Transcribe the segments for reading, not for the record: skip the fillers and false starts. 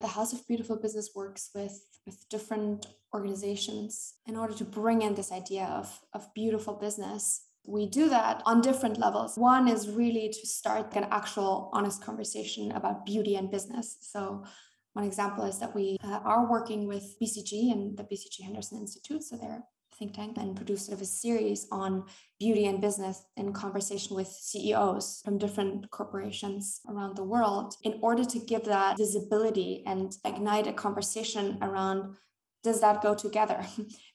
The House of Beautiful Business works with different organizations in order to bring in this idea of beautiful business. We do that on different levels. One is really to start an actual honest conversation about beauty and business. So one example is that we are working with BCG and the BCG Henderson Institute. So they're a think tank, and produced sort of a series on beauty and business in conversation with CEOs from different corporations around the world in order to give that visibility and ignite a conversation around, does that go together,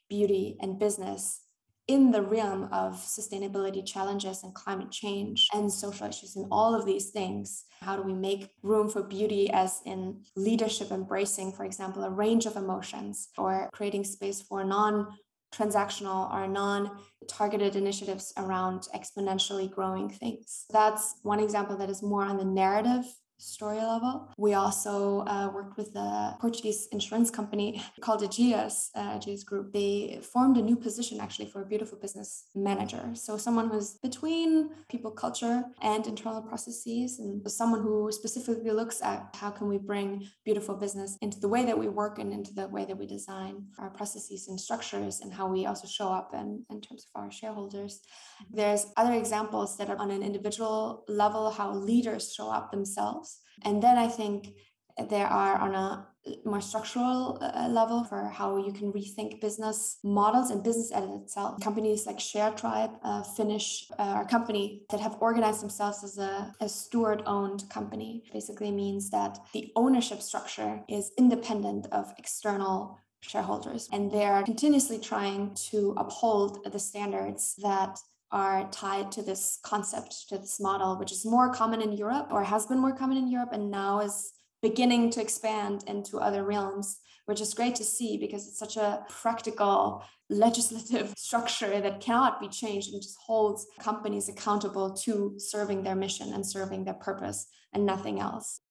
beauty and business, in the realm of sustainability challenges and climate change and social issues and all of these things? How do we make room for beauty as in leadership embracing, for example, a range of emotions, or creating space for non-transactional or non-targeted initiatives around exponentially growing things? That's one example that is more on the narrative story level. We also worked with a Portuguese insurance company called Ageas Group. They formed a new position actually for a beautiful business manager. So someone who's between people culture and internal processes, and someone who specifically looks at how can we bring beautiful business into the way that we work and into the way that we design our processes and structures, and how we also show up in terms of our shareholders. There's other examples that are on an individual level, how leaders show up themselves. And then I think there are on a more structural level for how you can rethink business models and business at itself. Companies like ShareTribe, a Finnish company that have organized themselves as a steward-owned company, basically means that the ownership structure is independent of external shareholders. And they're continuously trying to uphold the standards that are tied to this concept, to this model, which is more common in Europe, or has been more common in Europe, and now is beginning to expand into other realms, which is great to see because it's such a practical legislative structure that cannot be changed and just holds companies accountable to serving their mission and serving their purpose and nothing else.